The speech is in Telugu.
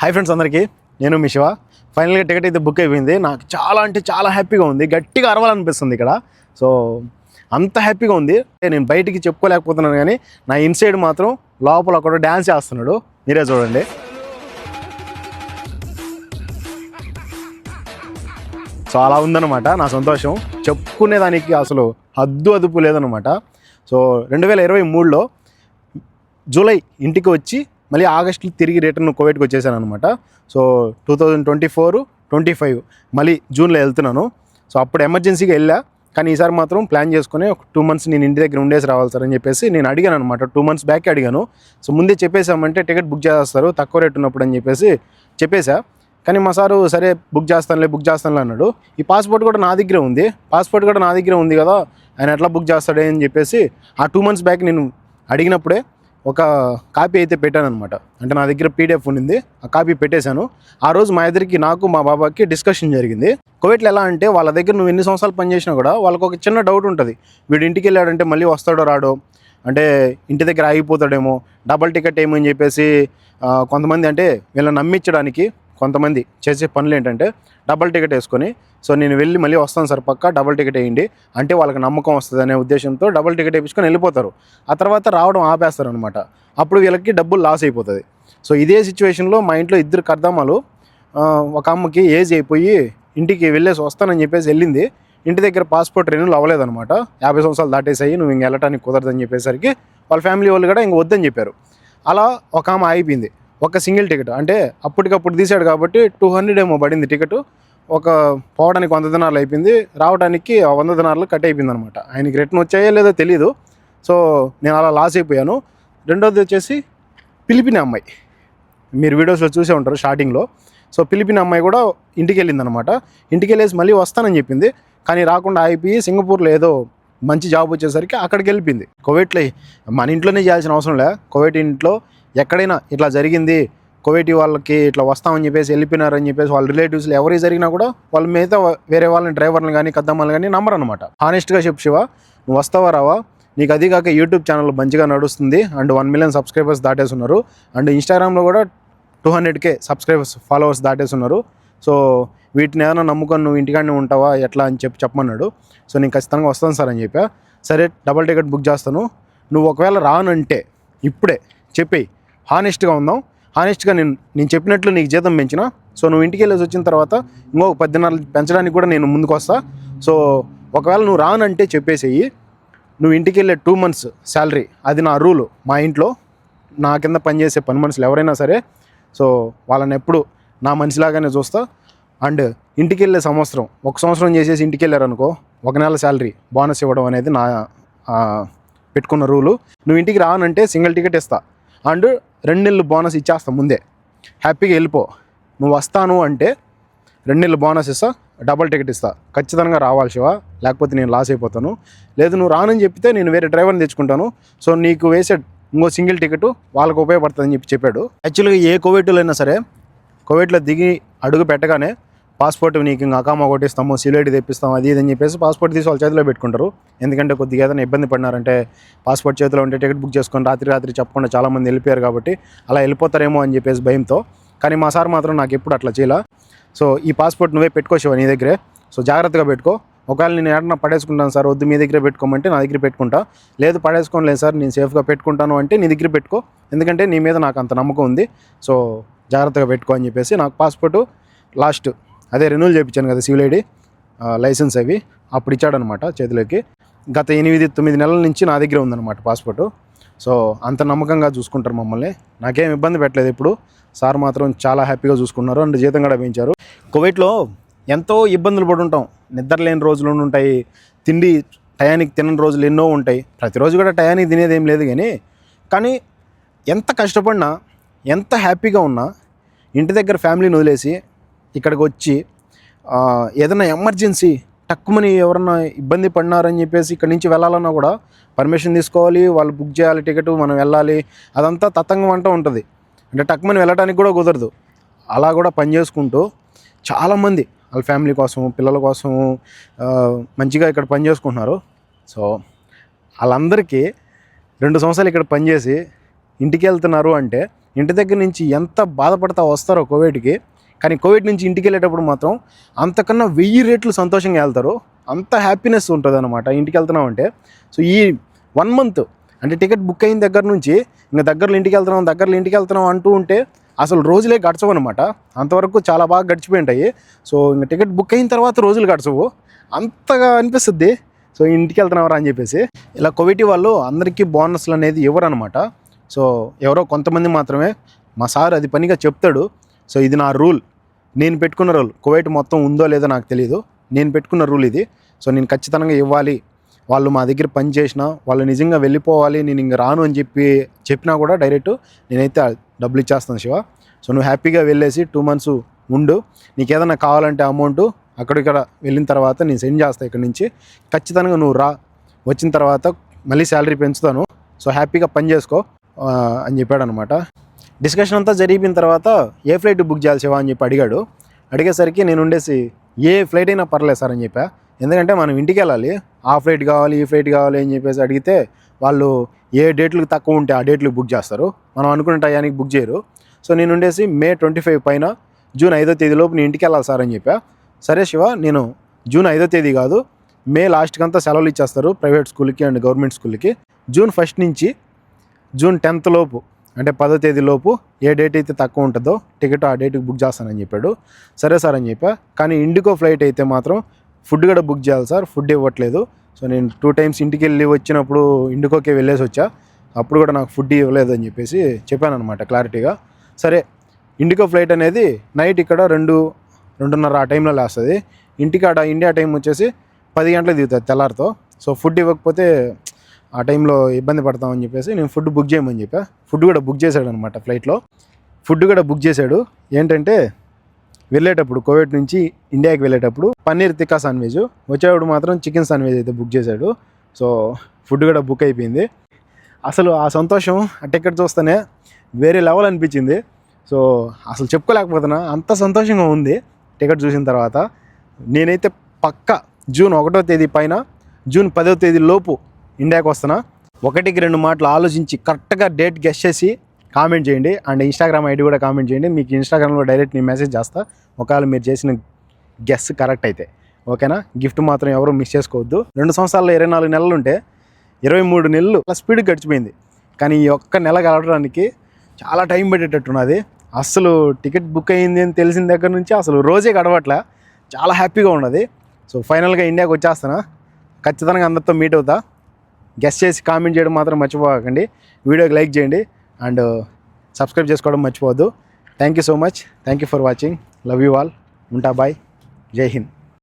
హాయ్ ఫ్రెండ్స్ అందరికీ, నేను మీ శివ. ఫైనల్గా టికెట్ అయితే బుక్ అయిపోయింది. నాకు చాలా అంటే చాలా హ్యాపీగా ఉంది. గట్టిగా అరవాలనిపిస్తుంది ఇక్కడ. సో అంత హ్యాపీగా ఉంది. నేను బయటికి చెప్పుకోలేకపోతున్నాను, కానీ నా ఇన్సైడ్ మాత్రం లోపల ఒకడు డ్యాన్స్ చేస్తున్నాడు. మీరే చూడండి. సో అలా ఉందన్నమాట నా సంతోషం. చెప్పుకునేదానికి అసలు హద్దు అదుపు లేదనమాట. సో 2023లో జూలై ఇంటికి వచ్చి మళ్ళీ ఆగస్టులో తిరిగి రిటర్న్ కోవిడ్కి వచ్చేసాను అనమాట. సో 2024-25 మళ్ళీ జూన్లో వెళ్తున్నాను. సో అప్పుడు ఎమర్జెన్సీగా వెళ్ళా, కానీ ఈసారి మాత్రం ప్లాన్ చేసుకుని ఒక 2 months నేను ఇంటి దగ్గర ఉండేసి రావాలి సార్ అని చెప్పేసి నేను అడిగాను అనమాట. 2 months బ్యాక్ అడిగాను. సో ముందే చెప్పేసామంటే టికెట్ బుక్ చేస్తారు తక్కువ రేటు ఉన్నప్పుడు అని చెప్పేసి చెప్పేసా. కానీ మా సారు సరే బుక్ చేస్తానులే అన్నాడు. ఈ పాస్పోర్ట్ కూడా నా దగ్గరే ఉంది కదా, ఆయన ఎట్లా బుక్ చేస్తాడే అని చెప్పేసి ఆ 2 months బ్యాక్ నేను అడిగినప్పుడే ఒక కాపీ అయితే పెట్టాను అనమాట. అంటే నా దగ్గర PDF ఉండింది, ఆ కాపీ పెట్టేశాను. ఆ రోజు మా ఇద్దరికి, నాకు మా బాబాకి డిస్కషన్ జరిగింది. కువైట్లో ఎలా అంటే వాళ్ళ దగ్గర నువ్వు ఎన్ని సంవత్సరాలు పనిచేసినా కూడా వాళ్ళకు ఒక చిన్న డౌట్ ఉంటుంది. వీడు ఇంటికి వెళ్ళాడంటే మళ్ళీ వస్తాడో రాడో, అంటే ఇంటి దగ్గర ఆగిపోతాడేమో, డబల్ టికెట్ ఏమో అని చెప్పేసి కొంతమంది అంటే వీళ్ళని నమ్మించడానికి కొంతమంది చేసే పనులు ఏంటంటే డబల్ టికెట్ వేసుకొని, సో నేను వెళ్ళి మళ్ళీ వస్తాను సార్ పక్కా డబల్ టికెట్ వేయండి అంటే వాళ్ళకి నమ్మకం వస్తుంది అనే ఉద్దేశంతో డబల్ టికెట్ వేయించుకొని వెళ్ళిపోతారు. ఆ తర్వాత రావడం ఆపేస్తారు అనమాట. అప్పుడు వీళ్ళకి డబ్బులు లాస్ అయిపోతుంది. సో ఇదే సిచ్యువేషన్లో మా ఇంట్లో 2 కర్దమ్మలు, ఒక అమ్మకి ఏజ్ అయిపోయి ఇంటికి వెళ్ళేసి వస్తానని చెప్పేసి వెళ్ళింది. ఇంటి దగ్గర పాస్పోర్ట్ రెన్యూల్ అవ్వలేదన్నమాట. 50 సంవత్సరాలు దాటేసాయి, నువ్వు ఇంక వెళ్ళటానికి కుదరదని చెప్పేసరికి వాళ్ళ ఫ్యామిలీ వాళ్ళు కూడా ఇంక వద్దని చెప్పారు. అలా ఒక ఆమె అయిపోయింది. ఒక సింగిల్ టికెట్ అంటే అప్పటికప్పుడు తీసాడు కాబట్టి 200 ఏమో పడింది టికెట్. ఒక పోవడానికి 100 దినాలు అయిపోయింది, రావడానికి 100 దినాలు కట్ అయిపోయింది అనమాట. ఆయనకి రిటర్న్ వచ్చాయో లేదో తెలియదు. సో నేను అలా లాస్ అయిపోయాను. రెండోది వచ్చేసి ఫిలిపిన్ అమ్మాయి, మీరు వీడియోస్లో చూసే ఉంటారు స్టార్టింగ్లో. సో ఫిలిపిన్ అమ్మాయి కూడా ఇంటికి వెళ్ళిందనమాట. ఇంటికి వెళ్ళేసి మళ్ళీ వస్తానని చెప్పింది, కానీ రాకుండా అయిపోయి సింగపూర్లో ఏదో మంచి జాబ్ వచ్చేసరికి అక్కడికి వెళ్ళిపోయింది. కువైట్లో మన ఇంట్లోనే చేయాల్సిన అవసరం లే, కువైట్ ఇంట్లో ఎక్కడైనా ఇట్లా జరిగింది, కువైటీ వాళ్ళకి ఇట్లా వస్తామని చెప్పేసి వెళ్ళిపోయినారని చెప్పేసి వాళ్ళ రిలేటివ్స్లో ఎవరికి జరిగినా కూడా వాళ్ళ మిగతా వేరే వాళ్ళని డ్రైవర్లు కానీ కద్దమ్మలు కానీ నమ్మరు అనమాట. హానెస్ట్గా చెప్పు శివ, నువ్వు వస్తావా రావా, నీకు అది కాక యూట్యూబ్ ఛానల్ మంచిగా నడుస్తుంది అండ్ 1 million సబ్స్క్రైబర్స్ దాటేసి ఉన్నారు. అండ్ ఇన్స్టాగ్రామ్లో కూడా 200K ఫాలోవర్స్ దాటేసి ఉన్నారు. సో వీటిని ఏదైనా నమ్ముకొని నువ్వు ఇంటికాడనే ఉంటావా ఎట్లా అని చెప్పమన్నాడు. సో నేను ఖచ్చితంగా వస్తాను సార్ అని చెప్పా. సరే డబల్ టికెట్ బుక్ చేస్తాను, నువ్వు ఒకవేళ రానంటే ఇప్పుడే చెప్పేయి, హానెస్ట్గా ఉందాం, హానెస్ట్గా నేను చెప్పినట్లు నీకు జీతం పెంచిన. సో నువ్వు ఇంటికి వెళ్ళేసి వచ్చిన తర్వాత ఇంకొక 10 దినాలు పెంచడానికి కూడా నేను ముందుకు వస్తా. సో ఒకవేళ నువ్వు రానంటే చెప్పేసేయి, నువ్వు ఇంటికి వెళ్ళే 2 months శాలరీ, అది నా రూలు. మా ఇంట్లో నా కింద పనిచేసే పని మనుషులు ఎవరైనా సరే, సో వాళ్ళని ఎప్పుడు నా మనిషిలాగానే చూస్తా. అండ్ ఇంటికి వెళ్ళే సంవత్సరం, 1 సంవత్సరం చేసేసి ఇంటికి వెళ్ళారనుకో, 1 నెల శాలరీ బోనస్ ఇవ్వడం అనేది నా పెట్టుకున్న రూలు. నువ్వు ఇంటికి రానంటే సింగిల్ టికెట్ ఇస్తా అండ్ 2 నెలలు బోనస్ ఇచ్చేస్తా ముందే, హ్యాపీగా వెళ్ళిపో. నువ్వు వస్తాను అంటే 2 నెలలు బోనస్ ఇస్తా, డబల్ టికెట్ ఇస్తా. ఖచ్చితంగా రావాలి శివ, లేకపోతే నేను లాస్ అయిపోతాను. లేదు నువ్వు రానని చెప్తే నేను వేరే డ్రైవర్ని తెచ్చుకుంటాను. సో నీకు వేసే ఇంకో సింగిల్ టికెట్ వాళ్ళకు ఉపయోగపడుతుందని చెప్పాడు. యాక్చువల్గా ఏ కువైట్లో అయినా సరే, కువైట్లో దిగి అడుగు పెట్టగానే పాస్పోర్ట్ నీకు ఇంకా అకామా కొట్టిస్తాము, సిలేటి తెప్పిస్తాము, అది ఇది అని చెప్పేసి పాస్పోర్ట్ తీసి వాళ్ళ చేతిలో పెట్టుకుంటారు. ఎందుకంటే కొద్దిగా ఏదైనా ఇబ్బంది పడినారంటే పాస్పోర్ట్ చేతిలో ఉంటే టికెట్ బుక్ చేసుకొని రాత్రి చెప్పకుండా చాలామంది వెళ్ళిపోయారు కాబట్టి అలా వెళ్ళిపోతారేమో అని చెప్పేసి భయంతో. కానీ మా సార్ మాత్రం నాకు ఎప్పుడు అట్లా చేయాల. సో ఈ పాస్పోర్ట్ నువ్వే పెట్టుకోవచ్చు నీ దగ్గరే, సో జాగ్రత్తగా పెట్టుకో. ఒకవేళ నేను ఏడన్నా పడేసుకుంటాను సార్, వద్దు మీ దగ్గర పెట్టుకోమంటే నా దగ్గర పెట్టుకుంటా, లేదు పడేసుకోలేదు సార్ నేను సేఫ్గా పెట్టుకుంటాను అంటే నీ దగ్గర పెట్టుకో, ఎందుకంటే నీ మీద నాకు అంత నమ్మకం ఉంది. సో జాగ్రత్తగా పెట్టుకో అని చెప్పేసి నాకు పాస్పోర్టు లాస్ట్ అదే రెన్యూల్ చేయించాను కదా, సివిల్ ఐడి లైసెన్స్ అవి అప్పుడు ఇచ్చాడనమాట చేతిలోకి. గత 8-9 నెలల నుంచి నా దగ్గర ఉందన్నమాట పాస్పోర్టు. సో అంత నమ్మకంగా చూసుకుంటారు మమ్మల్ని, నాకేం ఇబ్బంది పెట్టలేదు ఎప్పుడు. సార్ మాత్రం చాలా హ్యాపీగా చూసుకున్నారు అండ్ జీతం కూడా పెంచారు. కువైట్లో ఎంతో ఇబ్బందులు పడి ఉంటాం, నిద్ర లేని రోజులు ఉంటాయి, తిండి టయానికి తినని రోజులు ఎన్నో ఉంటాయి. ప్రతిరోజు కూడా టయానికి తినేది ఏం లేదు, కానీ ఎంత కష్టపడినా ఎంత హ్యాపీగా ఉన్నా ఇంటి దగ్గర ఫ్యామిలీని వదిలేసి ఇక్కడికి వచ్చి ఏదైనా ఎమర్జెన్సీ టక్కుమని ఎవరన్నా ఇబ్బంది పడినారని చెప్పేసి ఇక్కడి నుంచి వెళ్ళాలన్నా కూడా పర్మిషన్ తీసుకోవాలి, వాళ్ళు బుక్ చేయాలి టికెట్, మనం వెళ్ళాలి, అదంతా తతంగం అంటూ ఉంటుంది. అంటే టక్కుమని వెళ్ళడానికి కూడా కుదరదు. అలా కూడా పని చేసుకుంటూ చాలామంది వాళ్ళ ఫ్యామిలీ కోసం, పిల్లల కోసం మంచిగా ఇక్కడ పని చేసుకుంటున్నారు. సో వాళ్ళందరికీ 2 సంవత్సరాలు ఇక్కడ పనిచేసి ఇంటికి వెళ్తున్నారు అంటే ఇంటి దగ్గర నుంచి ఎంత బాధపడతా వస్తారో కోవిడ్కి, కానీ కోవిడ్ నుంచి ఇంటికి వెళ్ళేటప్పుడు మాత్రం అంతకన్నా 1000 రెట్లు సంతోషంగా వెళ్తారు. అంత హ్యాపీనెస్ ఉంటుంది అనమాట ఇంటికి వెళ్తున్నాం అంటే. సో ఈ 1 మంత్ అంటే టికెట్ బుక్ అయిన దగ్గర నుంచి ఇంకా దగ్గరలో ఇంటికి వెళ్తున్నాం అంటూ ఉంటే అసలు రోజులే గడచవు అనమాట. అంతవరకు చాలా బాగా గడిచిపోయి ఉంటాయి. సో ఇంకా టికెట్ బుక్ అయిన తర్వాత రోజులు గడచవు, అంతగా అనిపిస్తుంది. సో ఇంటికి వెళ్తున్నారా అని చెప్పేసి. ఇలా కోవిడ్ వాళ్ళు అందరికీ బోనస్లు అనేది ఇవ్వరు అనమాట. సో ఎవరో కొంతమంది మాత్రమే. మా సార్ అది పనిగా చెప్తాడు. సో ఇది నా రూల్, నేను పెట్టుకున్న రూల్. కోవిడ్ మొత్తం ఉందో లేదో నాకు తెలియదు, నేను పెట్టుకున్న రూల్ ఇది. సో నేను ఖచ్చితంగా ఇవ్వాలి. వాళ్ళు మా దగ్గర పని చేసినా, వాళ్ళు నిజంగా వెళ్ళిపోవాలి, నేను ఇంక రాను అని చెప్పినా కూడా డైరెక్ట్ నేనైతే డబ్బులు ఇచ్చేస్తాను శివ. సో నువ్వు హ్యాపీగా వెళ్ళేసి 2 మంత్స్ ఉండు. నీకు ఏదైనా కావాలంటే అమౌంట్ అక్కడిక్కడ వెళ్ళిన తర్వాత నేను సెండ్ చేస్తాను ఇక్కడి నుంచి. ఖచ్చితంగా నువ్వు రా, వచ్చిన తర్వాత మళ్ళీ శాలరీ పెంచుతాను. సో హ్యాపీగా పని చేసుకో అని చెప్పాడు అనమాట. డిస్కషన్ అంతా జరిగిన తర్వాత ఏ ఫ్లైట్ బుక్ చేయాలి శివ అని చెప్పి అడిగాడు. అడిగేసరికి నేను ఉండేసి ఏ ఫ్లైట్ అయినా పర్లేదు సార్ అని చెప్పా. ఎందుకంటే మనం ఇంటికి వెళ్ళాలి, ఆ ఫ్లైట్ కావాలి ఈ ఫ్లైట్ కావాలి అని చెప్పేసి అడిగితే వాళ్ళు ఏ డేట్లకు తక్కువ ఉంటే ఆ డేట్లకు బుక్ చేస్తారు, మనం అనుకున్న టయానికి బుక్ చేయరు. సో నేను ఉండేసి మే 25 పైన జూన్ 5వ తేదీలోపు నేను ఇంటికి వెళ్ళాలి సార్ అని చెప్పా. సరే శివ, నేను జూన్ 5వ తేదీ కాదు, మే లాస్ట్కి అంతా సెలవులు ఇచ్చేస్తారు ప్రైవేట్ స్కూల్కి అండ్ గవర్నమెంట్ స్కూల్కి. జూన్ 1 నుంచి జూన్ 10th లోపు అంటే 10వ తేదీలోపు ఏ డేట్ అయితే తక్కువ ఉంటుందో టికెట్ ఆ డేట్కి బుక్ చేస్తానని చెప్పాడు. సరే సార్ అని చెప్పా. కానీ ఇండిగో ఫ్లైట్ అయితే మాత్రం ఫుడ్ కూడా బుక్ చేయాలి సార్, ఫుడ్ ఇవ్వట్లేదు. సో నేను 2 times ఇంటికి వెళ్ళి వచ్చినప్పుడు ఇండిగోకే వెళ్ళేసి వచ్చా, అప్పుడు కూడా నాకు ఫుడ్ ఇవ్వలేదు అని చెప్పేసి చెప్పాను అనమాట క్లారిటీగా. సరే, ఇండిగో ఫ్లైట్ అనేది నైట్ ఇక్కడ 2:30 ఆ టైంలో లేస్తుంది. ఇంటికాడ ఇండియా టైం వచ్చేసి 10 గంటలకు దిగుతుంది తెల్లారితో. సో ఫుడ్ ఇవ్వకపోతే ఆ టైంలో ఇబ్బంది పడతామని చెప్పేసి నేను ఫుడ్ బుక్ చేయమని చెప్పా. ఫుడ్ కూడా బుక్ చేశాడు అనమాట ఫ్లైట్లో. ఫుడ్ కూడా బుక్ చేశాడు. ఏంటంటే వెళ్ళేటప్పుడు కోవిడ్ నుంచి ఇండియాకి వెళ్ళేటప్పుడు పన్నీర్ తిక్కా శాండ్విచ్, వచ్చేటప్పుడు మాత్రం చికెన్ శాండ్విచ్ అయితే బుక్ చేశాడు. సో ఫుడ్ కూడా బుక్ అయిపోయింది. అసలు ఆ సంతోషం ఆ టికెట్ చూస్తేనే వేరే లెవెల్ అనిపించింది. సో అసలు చెప్పుకోలేకపోతున్నా, అంత సంతోషంగా ఉంది టికెట్ చూసిన తర్వాత. నేనైతే పక్కా జూన్ 1వ తేదీ పైన జూన్ 10వ తేదీ లోపు ఇండియాకి వస్తున్నా. 1-2 మాటలు ఆలోచించి కరెక్ట్గా డేట్ గెస్ చేసి కామెంట్ చేయండి. అండ్ ఇన్స్టాగ్రామ్ ఐడి కూడా కామెంట్ చేయండి. మీకు ఇన్స్టాగ్రామ్లో డైరెక్ట్ నేను మెసేజ్ చేస్తా ఒకవేళ మీరు చేసిన గెస్ కరెక్ట్ అయితే. ఓకేనా? గిఫ్ట్ మాత్రం ఎవరు మిస్ చేసుకోవద్దు. 2 సంవత్సరాల్లో 24 నెలలు ఉంటే 23 నెలలు అలా స్పీడ్ గడిచిపోయింది. కానీ ఈ ఒక్క నెల గడవడానికి చాలా టైం పట్టేటట్టున్నది. అసలు టికెట్ బుక్ అయ్యింది అని తెలిసిన దగ్గర నుంచి అసలు రోజే గడవట్లే, చాలా హ్యాపీగా ఉన్నది. సో ఫైనల్గా ఇండియాకి వచ్చేస్తాను. ఖచ్చితంగా అందరితో మీట్ అవుతా. గెస్ చేసి కామెంట్ చేయడం మాత్రం మర్చిపోకండి. వీడియోకి లైక్ చేయండి అండ్ సబ్స్క్రైబ్ చేసుకోవడం మర్చిపోవద్దు. Thank you so much. Thank you for watching. Love you all. ఉంటా. బాయ్. జై హింద్.